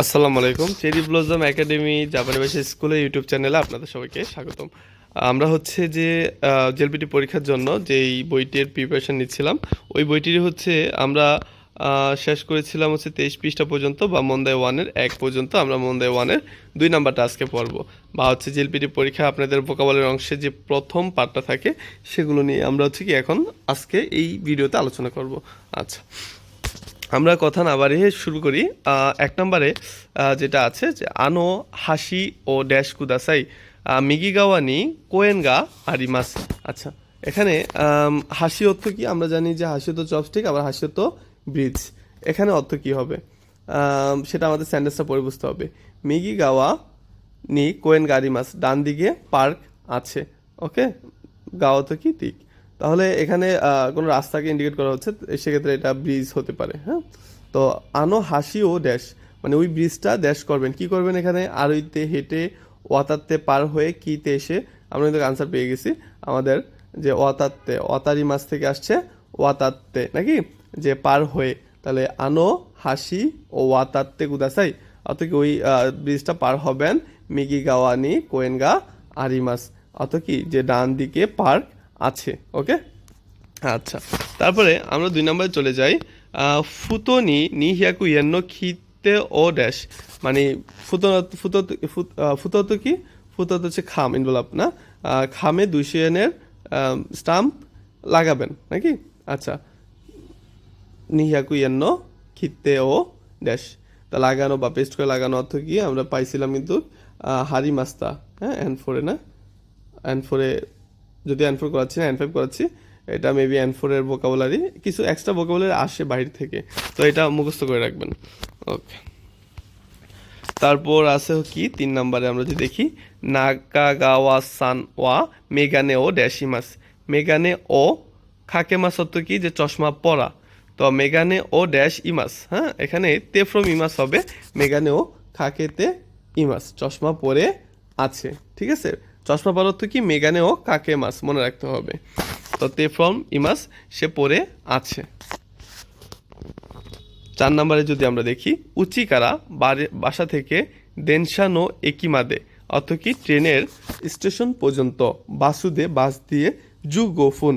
আসসালামু আলাইকুম। Cherry blossom academy জাপানি ভাষা স্কুলের ইউটিউব চ্যানেলে আপনাদের সবাইকে স্বাগতম। আমরা হচ্ছে যে জেলপিটি পরীক্ষার জন্য যেই বইটির প্রিপারেশন নিচ্ছিলাম, ওই বইটির হচ্ছে আমরা শেষ করেছিলাম হচ্ছে 23 পৃষ্ঠা পর্যন্ত, বা মন্দাই ওয়ানের 1 পর্যন্ত। আমরা মন্দাই ওয়ানের 2 নাম্বারটা আজকে পড়ব, বা হচ্ছে জেলপিটি পরীক্ষা আপনাদের ভোকাবুলারি অংশে যে প্রথম পার্টটা থাকে সেগুলো নিয়ে আমরা হচ্ছে কি এখন আজকে এই ভিডিওতে আলোচনা করব। আচ্ছা, আমরা কথা না বাড়িয়ে শুরু করি। 1 নম্বরে যেটা আছে যে আনো হাসি ও ড্যাশ কুদাসাই মিগিগাওয়া নি কোয়েনগা আরিমাস। আচ্ছা, এখানে হাসি অর্থ কি? আমরা জানি যে হাসি তো চপস্টিক, আবার হাসি তো ব্রিজ। এখানে অর্থ কি হবে সেটা আমাদের সেন্টেন্সটা পড়ে বুঝতে হবে। মিগিগাওয়া নি কোয়েনগা আরিমাস, ডান দিকে পার্ক আছে। ওকে, গাওয়া তো কি দিক, তাহলে এখানে কোনো রাস্তাকে ইন্ডিকেট করা হচ্ছে, সেক্ষেত্রে এটা ব্রিজ হতে পারে। হ্যাঁ, তো আনো হাসি ও ড্যাশ মানে ওই ব্রিজটা ড্যাশ করবেন, কি করবেন এখানে? আরইতে হেঁটে, ওয়াতাতে পার হয়ে, কিতে এসে। আমরা কিন্তু আনসার পেয়ে গেছি আমাদের, যে ওয়াতাতে, ওয়াতারি মাছ থেকে আসছে ওয়াতাতে নাকি, যে পার হয়ে। তাহলে আনো হাসি ও ওয়াতাতে কুদাসাই, অত কি ওই ব্রিজটা পার হবেন মিগি গাওয়ানি কোয়েনগা আরিমাস, অত কি যে ডান দিকে পার্ক আছে। ওকে, আচ্ছা, তারপরে আমরা 2 নম্বরে চলে যাই। ফুতনি নি হিয়াকু ইয়ান্ন খিতে ও ড্যাশ, মানে ফুতো ফুতো ফুতো তো কি? ফুতো তো হচ্ছে খাম, ইনভলভ না? খামে 200 ইয়েনের স্টাম্প লাগাবেন নাকি? আচ্ছা, নিহিয়াকু ইয়ান্ন খিতে ও ড্যাশ, তা লাগানো বা পেস্ট করে লাগানো অর্থ কি? আমরা পাইছিলাম কিন্তু হারি মাস্তা, হ্যাঁ, N4-এ না, N4-এ, যদি N4 করাচ্ছি না N5 করাচ্ছি, এটা মেবি N4-এর ভোকাবুলারি, কিছু এক্সট্রা ভোকাবুলারি আসে বাইরে থেকে, তো এটা মুখস্থ করে রাখবেন। ওকে, তারপর আছে কি 3 নম্বরে আমরা যদি দেখি, নাকাগাওয়া সান ওয়া মেগানে ও ড্যাশিমাস। মেগানে ও খাকেমাস অর্থ কি? যে চশমা পরা। তো মেগানে ও ড্যাশ ইমাস, হ্যাঁ, এখানে তে ফ্রম ইমাস হবে, মেগানে ও খাকেতে ইমাস, চশমা পরে আছে। ঠিক আছে, চশমা পরা অর্থ কি? মেগানে ও কাকে মাস, মনে রাখতে হবে। তো তে ফ্রম ইমাস, সে পরে আছে। 4 নম্বরে যদি আমরা দেখি, উচিকারা বাসা থেকে দেনশানো একিমাদে, অর্থ কি? ট্রেনের স্টেশন পর্যন্ত। বাসুদে, বাস দিয়ে। জু গোফুন,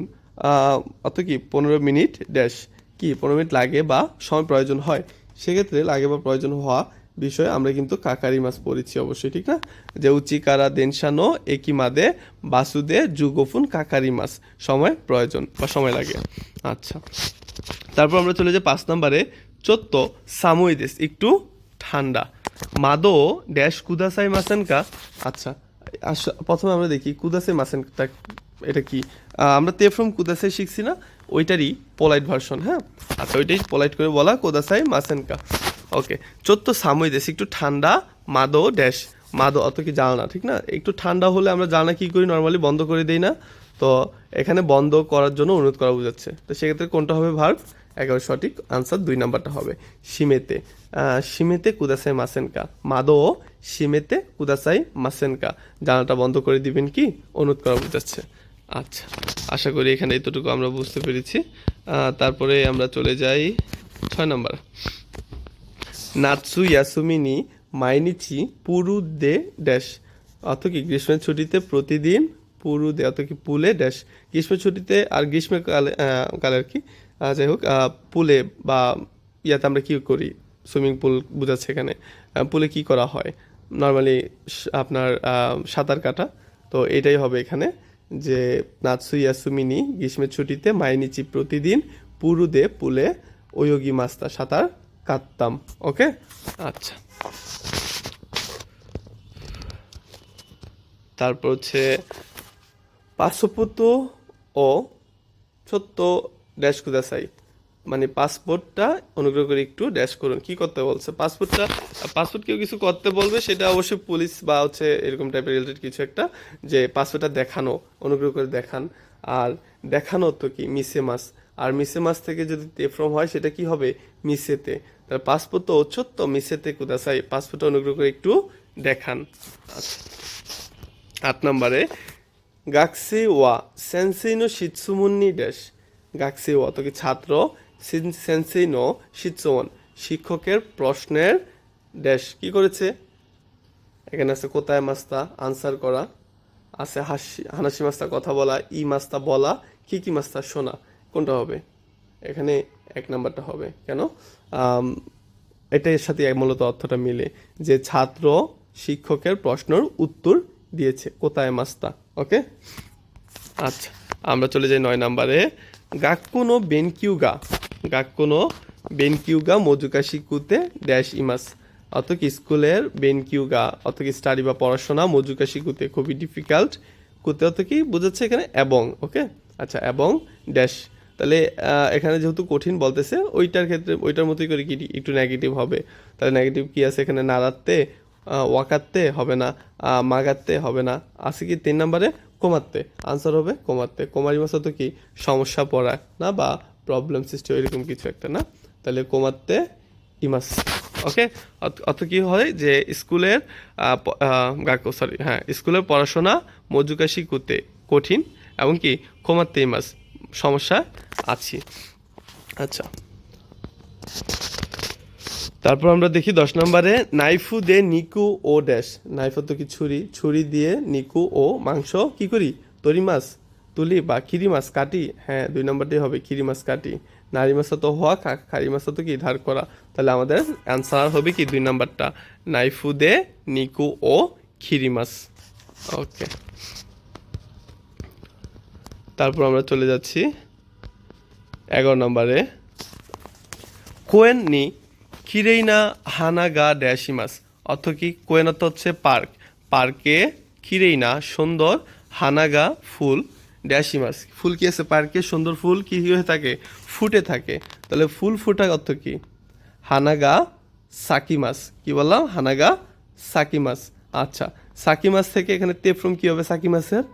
অর্থ কি? 15 মিনিট ড্যাশ, কি 15 মিনিট লাগে বা সময় প্রয়োজন হয়। সেক্ষেত্রে লাগে বা প্রয়োজন হওয়া বিষয়ে আমরা কিন্তু কাকারি মাছ পড়েছি অবশ্যই, ঠিক না? যে উচিকারা দেনশানো একিমাদে বাসুদে জুগোফুন কাকারি মাছ, সময় প্রয়োজন বা সময় লাগে। আচ্ছা, তারপর আমরা চলে যাই 5 নম্বরে। চোদ্দ সামুইদেস, একটু ঠান্ডা। মাদো ড্যাশ কুদাসাই মাসেনকা। আচ্ছা, প্রথমে আমরা দেখি কুদাসাই মাসেনটা এটা কি। আমরা তে ফ্রম কুদাসাই শিখছি না, ওইটারই পোলাইট ভার্সন। হ্যাঁ, আচ্ছা, ওইটাই পোলাইট করে বলা কুদাসাই মাসেনকা। ওকে, চোদ্দ সামুইদেস, একটু ঠান্ডা। মাদো ড্যাশ, মাদো অত কি জানলা, ঠিক না? একটু ঠান্ডা হলে আমরা জানলা কি করি? নর্মালি বন্ধ করে দেই না? তো এখানে বন্ধ করার জন্য অনুরোধ করা বোঝাচ্ছে। তো সেক্ষেত্রে কোনটা হবে ভার্ব? একেবারে সঠিক আনসার 2 নাম্বারটা হবে শিমেতে। শিমেতে কুদাসাই মাসেনকা, মাদো শিমেতে কুদাসাই মাসেনকা, জানালাটা বন্ধ করে দিবেন কি, অনুরোধ করা বোঝাচ্ছে। আচ্ছা, আশা করি এখানে এতটুকু আমরা বুঝতে পেরেছি। তারপরে আমরা চলে যাই 6 নাম্বার। নাৎসু ইয়াসুমিনি মাইনিচি পুরু দে ড্যাশ, অর্থ কি? গ্রীষ্মের ছুটিতে প্রতিদিন পুরু দে, অর্থ কি? পুলে ড্যাশ, গ্রীষ্মের ছুটিতে আর গ্রীষ্মকালে কালে আর কি, যাই হোক, পুলে বা ইয়াতে আমরা কি করি? সুইমিং পুল বোঝাচ্ছে এখানে। পুলে কি করা হয়? নর্মালি আপনার সাঁতার কাটা। তো এটাই হবে এখানে, যে নাৎসু ইয়াসুমিনি গ্রীষ্মের ছুটিতে মাইনিচি প্রতিদিন পুরু দে পুলে ওয়োগি মাস্তা, সাঁতার কাটতাম। ওকে, আচ্ছা, তারপর হচ্ছে পাসপোর্ট ও ছোট্ট ড্যাশ কুদাসাই, মানে পাসপোর্টটা অনুগ্রহ করে একটু ড্যাশ করুন। কি করতে বলছে? পাসপোর্ট কেউ কিছু করতে বলবে, সেটা অবশ্যই পুলিশ বা হচ্ছে এরকম টাইপের রিলেটেড কিছু একটা, যে পাসপোর্টটা দেখানো, অনুগ্রহ করে দেখান। আর দেখানো তো কি? মিসে মাস, আর মিসে মাস থেকে যদি তে ফ্রম হয় সেটা কি হবে? মিসেতে। তাহলে পাসপোর্ট তো ছোট্ট মিসেতে কুদাসাই, পাসপোর্টটা অনুগ্রহ করে একটু দেখান। আচ্ছা, 8 নম্বরে গাকসে ওয়া সেন্সেইনো শিৎসুমুন্নি ড্যাশ, গাকসে ওয়া তো কি ছাত্র, সেন্সেইনো শিৎসুমন শিক্ষকের প্রশ্নের ড্যাশ কি করেছে, এখানে আছে কোথায় মাস্তা আনসার করা, আছে হানাসি মাস্তা কথা বলা, ই মাস্তা বলা, কি মাস্তা শোনা, কোনটা হবে? এখানে এক নাম্বারটা হবে। কেন? আম, এটার সাথে মূলত অর্থটা মিলে যে ছাত্র শিক্ষকের প্রশ্নের উত্তর দিয়েছে কোথায় মাস্তা। ওকে, আচ্ছা আমরা চলে যাই 9 নাম্বারে। গাক্কুনো বেনকিউগা, গাক্কুনো বেনকিউগা মজুকাশি কুতে ড্যাশ ইমাস। অত কি স্কুলের বেনকিউগা অত কি স্টাডি বা পড়াশোনা, মজুকাশি কুতে খুবই ডিফিকাল্ট, কুতে অত কি বোঝাচ্ছে এখানে এবং। ওকে, আচ্ছা এবং ড্যাশ, তাহলে এখানে যেহেতু কঠিন বলতেছে ওইটার ক্ষেত্রে ওইটার মতোই করে কি একটু নেগেটিভ হবে। তাহলে নেগেটিভ কি আছে এখানে, নাড়াতে ওয়াকাতে হবে না, মাগাতে হবে না, আছে কি 3 নাম্বারে কমাতে, আনসার হবে কমাতে। কমারি মাসা তো কি সমস্যা পড়া না বা প্রবলেম সৃষ্টি এরকম কিছু একটা না, তাহলে কমাতে ইমাস। ওকে, অত কি হয় যে স্কুলের সরি হ্যাঁ স্কুলের পড়াশোনা মজুকাশি কুতে কঠিন এবং কি কমাতে ইমাস সমস্যা আছি। আচ্ছা তারপর আমরা দেখি 10 নম্বরে নাইফু দে নিকু ও ড্যাশ। নাইফু তো কি ছুরি, ছুরি দিয়ে নিকু ও মাংস কি করি তরি মাছ তুলি বা খিরি মাছ কাটি। হ্যাঁ 2 নম্বরটাই হবে খিরি মাছ কাটি। নারী মাছ তো হওয়া, খারি মাছ তো কি ধার করা। তাহলে আমাদের অ্যান্সার হবে কি 2 নম্বরটা, নাইফু দে নিকু ও খিরি মাছ। ওকে, তারপর আমরা চলে যাচ্ছি 11 নম্বরে। কোয়েন নি কিরেইনা হানাগা ড্যাশিমাস। অর্থ কি, কোয়েন অর্থ হচ্ছে পার্ক, পার্কে কিরেইনা সুন্দর, হানাগা ফুল, ড্যাশিমাস ফুল কি আছে পার্কে, সুন্দর ফুল কি হয়ে থাকে ফুটে থাকে। তাহলে ফুল ফুটা অর্থ কি, হানাগা সাকিমাস। কি বললাম, হানাগা সাকিমাস। আচ্ছা সাকিমাস থেকে এখানে তে ফ্রম কি হবে সাকিমাসের,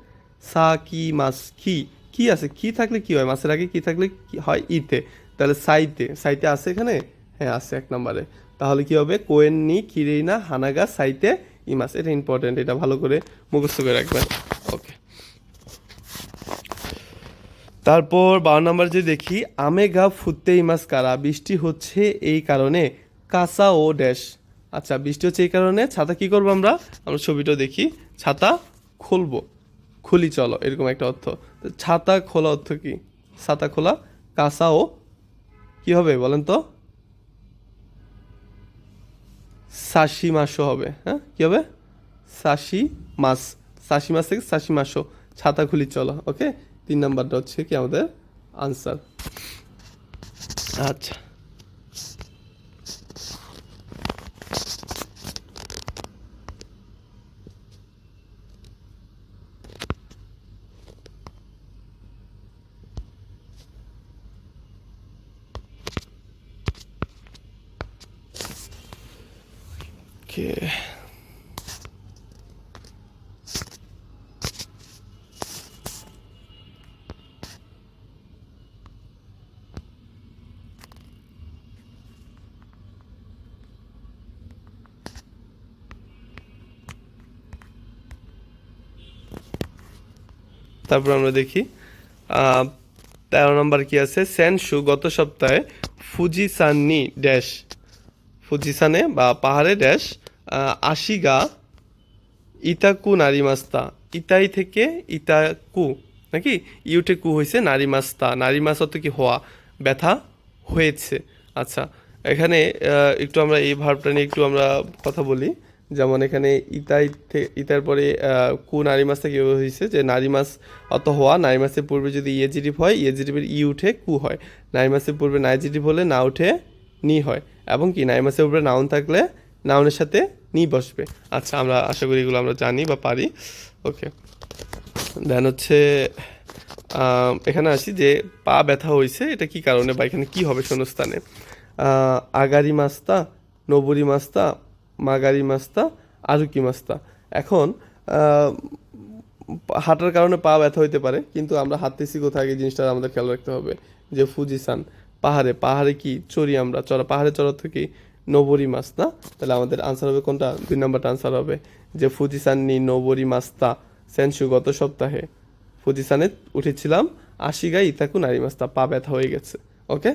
সাকিমাস কি কি আছে, কি থাকলে কি হয়, মাসের আগে কি থাকলে কি হয় ইতে, তাহলে সাইতে, সাইতে আছে এখানে, হ্যাঁ আছে 1 নম্বরে। তাহলে কি হবে, কোয়েন নি কিরেইনা হানাগা সাইতে ইমাস। এটা ইম্পর্টেন্ট, এটা ভালো করে মুখস্থ করে রাখবেন। ওকে, তারপর 12 নম্বর যে দেখি, আমেগা ফুতে ইমাস কারা, বৃষ্টি হচ্ছে এই কারণে, কাসা ও ড্যাশ। আচ্ছা বৃষ্টি হচ্ছে এই কারণে ছাতা কি করবো আমরা, আমরা ছবিটাও দেখি, ছাতা খুলবো, খুলি চলো এরকম একটা অর্থ। তো ছাতা খোলা অর্থ কি, ছাতা খোলা, কাসা ও কি হবে বলেন তো, সাশি মাসও হবে। হ্যাঁ কি হবে, সাশি মাস, সাশি মাস থেকে সাশি মাসও, ছাতা খুলি চলো। ওকে, 3 নাম্বারটা হচ্ছে কি আমাদের আনসার। আচ্ছা ওকে, তারপর আমরা দেখি 13 নম্বর কি আছে, সেনসু গত সপ্তাহে ফুজিসান নি ড্যাশ, ফুজিসানে বা পাহাড়ে ড্যাশ আশিগা ইতাকু নারিমাস্তা। ইতাই থেকে ইতাকু নাকি ইউটে কু হয়েছে নারিমাস্তা, নারিমাস অত কি হওয়া, ব্যথা হয়েছে। আচ্ছা এখানে একটু আমরা এই ভার্বটা নিয়ে একটু আমরা কথা বলি। যেমন এখানে ইতার পরে কু নারিমাস থেকে হয়েছে যে নারিমাস অত হওয়া, নারিমাসের পূর্বে যদি ইয়েজিটিভ হয় ইয়েজিটিভের ই উঠে কু হয়, নারিমাসের পূর্বে নাইজিটিভ হলে না উঠে নি হয়, এবং কি নারিমাসের উপরে নাউন থাকলে নাউনের সাথে নি বসবে। আচ্ছা আমরা আশা করি এগুলো আমরা জানি বা পারি। ওকে, দেন হচ্ছে এখানে আসি যে পা ব্যথা হয়েছে এটা কি কারণে বা এখানে কি হবে শূন্যস্থানে, আগারি মাস্তা, নবুরি মাস্তা, মাগারি মাস্তা, আরুকি মাস্তা। এখন হাঁটার কারণে পা ব্যথা হইতে পারে, কিন্তু আমরা হাঁটতেছি কোথায় আগে জিনিসটা আমাদের খেয়াল রাখতে হবে যে ফুজিসান পাহাড়ে, পাহাড়ে কি চড়ি আমরা, চড়া পাহাড়ে চড়া থেকে নবরি মাস না, তাহলে আমাদের আনসার হবে কোনটা, 2 নম্বরটা আনসার হবে যে ফুজিসান নি নবরি মাস্তা সেনসু গত সপ্তাহে ফুজিসানে উঠেছিলাম, আশিগা ইতাকু নারী মাস্তা, পা ব্যথা হয়ে গেছে। ওকে,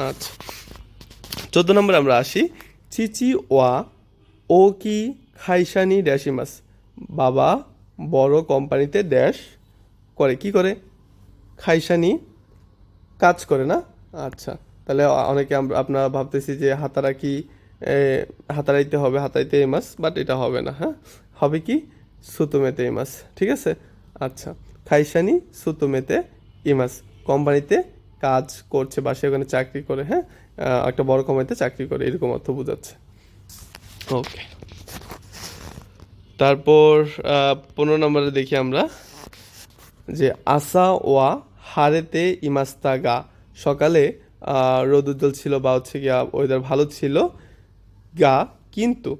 আচ্ছা 14 নম্বরে আমরা আসি, চিচি ওয়া ও কি খাইসানি ড্যাশ ইমাস, বাবা বড় কোম্পানিতে ড্যাশ করে, কি করে, খাইসানি কাজ করে না। আচ্ছা, তাহলে অনেকে আপনারা ভাবতেছি যে হাতারাকি, এ, হাতারাইতে হবে, হাতাইতে ইমাস, বাট এটা হবে না। হ্যাঁ, হবে কি সুতুমেতে ইমাস, ঠিক আছে। আচ্ছা, খাইসানি সুতুমেতে ইমাস, কোম্পানিতে কাজ করছে বা সে ওখানে চাকরি করে। হ্যাঁ, একটা বড় কোম্পানিতে চাকরি করে, এরকম অর্থ বোঝাচ্ছে। ওকে, তারপর 15 নম্বরে দেখি আমরা যে আসা ওয়া হারেতে ইমাস্তা গা, সকালে রোদ উজ্জ্বল ছিল বা হচ্ছে গিয়া ওয়েদার ভালো ছিল, গা কিন্তু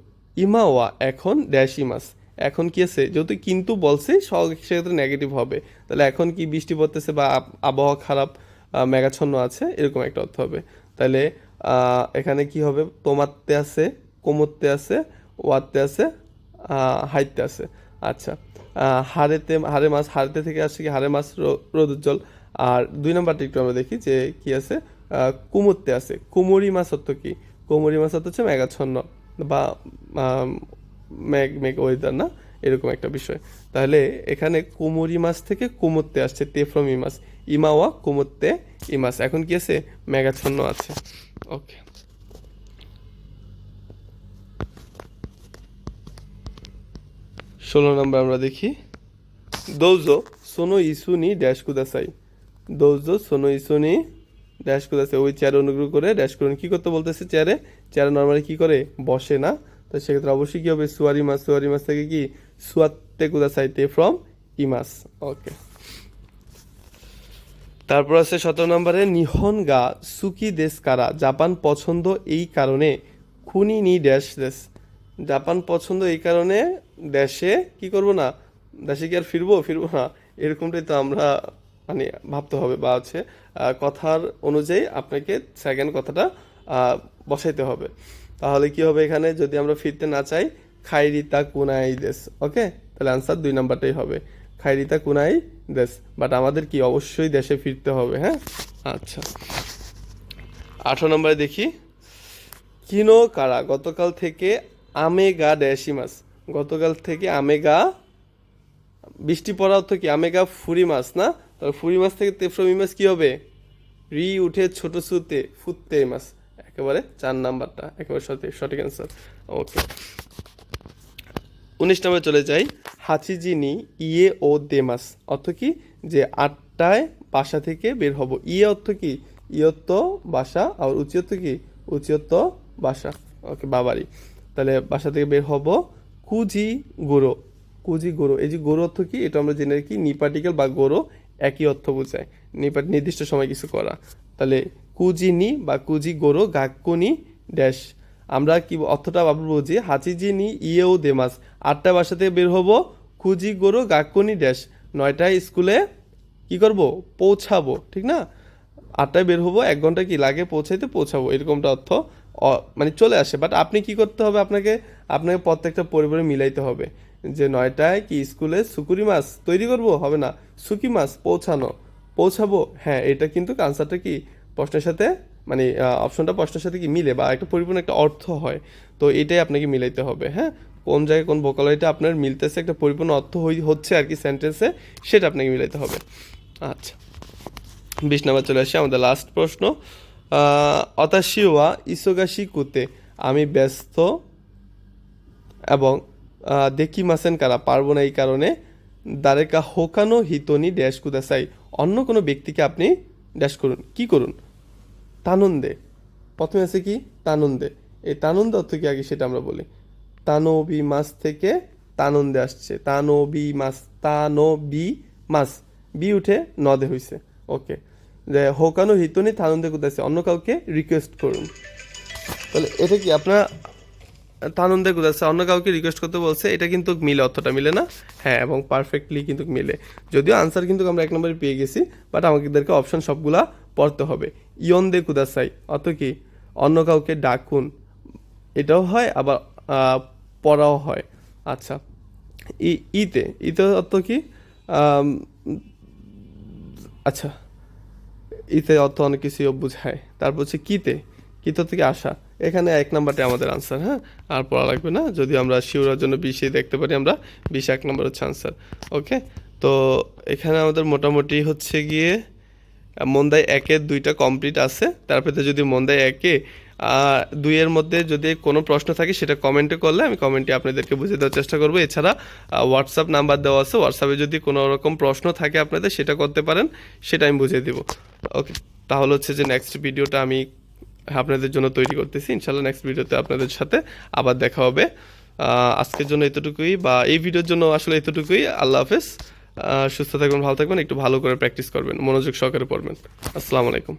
ইমাওয়া এখন ড্যাশ ইমাস, এখন কি আছে, যেহেতু কিন্তু বলছে সেক্ষেত্রে নেগেটিভ হবে, তাহলে এখন কি বৃষ্টি পড়তেছে বা আবহাওয়া খারাপ, মেঘাচ্ছন্ন আছে, এরকম একটা অর্থ হবে। তাহলে এখানে কি হবে, তোমাতে আছে, কোমরতে আছে, ওয়াতে আছে, হাইতে আছে। আচ্ছা, হারে মাছ, হারেতে থেকে আসছে কি হারে মাছ, রোদ উজ্জ্বল। আর 2 নম্বরটা একটু আমরা দেখি যে কি আছে, কুমুরতে আছে, কুমুরি মাছ অর্থ কি, কুমুরি মাছ অর্থ হচ্ছে মেঘাচ্ছন্ন বা মেঘ মেঘ ওয়েদার না, এরকম একটা বিষয়। তাহলে এখানে কুমুরি মাছ থেকে কুমুরতে আসছে, তে ফ্রম ইমাস, ইমাওয়া কুমুরতে ইমাস, এখন কি আছে, মেঘাচ্ছন্ন আছে। ওকে, 16 নম্বর আমরা দেখি দৌজো সোনো ইসুনি ড্যাশ কুদাসাই, দৌজো সোনো ইসুনি ড্যাশ কুদাসাই, ওই চেয়ারে অনুগ্রহ করে ড্যাশ করুন, কি করতে বলতেছে, চেয়ারে, চেয়ারে নর্মালি কি করে, বসে না, তো সেক্ষেত্রে অবশ্যই কি হবে, সুয়ারি মাস থেকে কি সুয়াতে কুদাসাইতে ফ্রম ইমাস। ওকে, তারপর আছে 17 নম্বরে নিহন গা সুকি দেশ কারা, জাপান পছন্দ এই কারণে, খুনি নি ড্যাশ দেশ, জাপান পছন্দ এই কারণে দেশে কি করব না, দেশে কি আর ফিরবো না, এরকমটাই তো আমরা মানে ভাবতে হবে, বা হচ্ছে কথার অনুযায়ী আপনাকে সেকেন্ড কথাটা বসাইতে হবে। তাহলে কি হবে, এখানে যদি আমরা ফিরতে না চাই, খাইরিতা কুনাই দেশ। ওকে, তাহলে আনসার 2 নাম্বারটাই হবে, খাইরিতা কুনাই দেশ, বাট আমাদের কি অবশ্যই দেশে ফিরতে হবে। হ্যাঁ, আচ্ছা, 18 নম্বরে দেখি কিনো কারা, গতকাল থেকে আমেগা ড্যাশিমাস, গতকাল থেকে আমেগা বৃষ্টি পড়া অর্থ কি, আমেগা ফুরি মাছ না, তাহলে ফুরি মাছ থেকে তেফ্রমি মাছ কি হবে, রি উঠে ছোট সুতে ফুটতে মাছ, একেবারে 4 নাম্বারটা একেবারে সঠিক অ্যান্সার। ওকে, 19 নম্বরে চলে যাই, হাচিজিনি ইয়ে ও দে মাস, অর্থ কি, যে 8টায় বাসা থেকে বের হব, ইয়ে অর্থ কি, ইয়ত্ত বাসা, আর উচিত কি, উচিত বাসা। ওকে, বাবারি, তাহলে বাসা থেকে বের হব, কুজি গুরো, কুজি গুরো, এই যে গুরো অর্থ কি, এটা আমরা জেনে রাখি, নিপার্টিকেল বা গুরো একই অর্থ বোঝায়, নির্দিষ্ট সময় কিছু করা। তাহলে কুজিনি বা কুজি গোরো গাক্কুনি ড্যাশ, আমরা কি অর্থটা আবার বুঝি, হাচিজিনি ইয়েও দেমাস, 8টায় বাসা থেকে বের হব, কুজি গোরো গাক্কুনি ড্যাশ, 9টায় স্কুলে কি করব, পৌঁছাবো, ঠিক না, 8টায় বের হবো, 1 ঘন্টা কি লাগে পৌঁছাবো, এরকমটা অর্থ মানে চলে আসে। বাট আপনি কি করতে হবে, আপনাকে প্রত্যেকটা পরিবারে মিলাইতে হবে, যে 9টায় কি স্কুলে সুকুরি মাছ তৈরি করব, হবে না, সুকি মাছ পৌঁছাবো। হ্যাঁ, এটা কিন্তু আনসারটা কি প্রশ্নের সাথে মানে অপশনটা প্রশ্নের সাথে কি মিলে, বা একটা পরিপূর্ণ একটা অর্থ হয়, তো এটাই আপনাকে মিলাইতে হবে। হ্যাঁ, কোন জায়গায় কোন ভোকাবুলারিটা আপনার মিলতেছে, একটা পরিপূর্ণ অর্থ হচ্ছে আর কি সেন্টেন্সে, সেটা আপনাকে মিলাইতে হবে। আচ্ছা, 20 নাম্বার চলে আসি আমাদের লাস্ট প্রশ্ন, অতাশিওয়া ইসোগাশি কুতে, আমি ব্যস্ত এবং দেখি মাসেন কারা, পারবো না এই কারণে, দারেকা হোকানো হিতনি ড্যাশ কুদাসাই, অন্য কোনো ব্যক্তিকে আপনি ড্যাশ করুন, কি করুন, তানন্দে, প্রথমে আছে কি তানন্দে, এই তানন্দে অর্থ কি আগে সেটা আমরা বলি, তানবি মাস থেকে তানন্দে আসছে, তানবি মাস, বি উঠে নদে হইছে। ওকে, যে হোকানো হিতনি তানন্দে কুদাসে, অন্য কাউকে রিকোয়েস্ট করুন, তাহলে এটা কি আপনার তানন্দে কুদাচ্ছে, অন্য কাউকে রিকোয়েস্ট করতে বলছে, এটা কিন্তু মিলে, অর্থটা মিলে না। হ্যাঁ, এবং পারফেক্টলি কিন্তু মিলে, যদিও আনসার কিন্তু আমরা 1 নম্বরে পেয়ে গেছি, বাট আমাদেরকে অপশন সবগুলা পড়তে হবে। ইয়ন দে কুদাসাই অর্থ কি, অন্য কাউকে ডাকুন, এটাও হয়, আবার পড়াও হয়। আচ্ছা, ইতে অর্থ কি, আম, আচ্ছা, ইতে অর্থ অনেক কিছুই বোঝায়। তারপর হচ্ছে কিতে, কিতে থেকে আসা, এখানে 1 নাম্বারটা আমাদের আনসার, হ্যাঁ? আর পড়া লাগবে না। যদি আমরা শিওরের জন্য 20 দেখতে পারি আমরা 20 1 নাম্বার হচ্ছে আনসার। ওকে? তো এখানে আমাদের মোটামুটি হচ্ছে গিয়ে মন্দাই 1 এর 2টা কমপ্লিট আছে। তারপরে যদি মন্দাই 1 এ 2 এর মধ্যে যদি কোনো প্রশ্ন থাকে সেটা কমেন্টে করলে আমি কমেন্টে আপনাদেরকে বুঝিয়ে দেওয়ার চেষ্টা করব। এছাড়া হোয়াটসঅ্যাপ নাম্বার দেওয়া আছে। হোয়াটসঅ্যাপে যদি কোনো রকম প্রশ্ন থাকে আপনাদের সেটা করতে পারেন। সেটা আমি বুঝিয়ে দিব। ওকে? তাহলে হচ্ছে যে নেক্সট ভিডিওটা আমি আপনাদের জন্য তৈরি করতেছি। ইনশাআল্লাহ নেক্সট ভিডিওতে আপনাদের সাথে আবার দেখা হবে। আজকের জন্য এতটুকুই, বা এই ভিডিওর জন্য আসলে এতটুকুই। আল্লাহ হাফেজ। সুস্থ থাকবেন, ভালো থাকবেন, একটু ভালো করে প্র্যাকটিস করবেন, মনোযোগ সহকারে পড়বেন। আসসালামু আলাইকুম।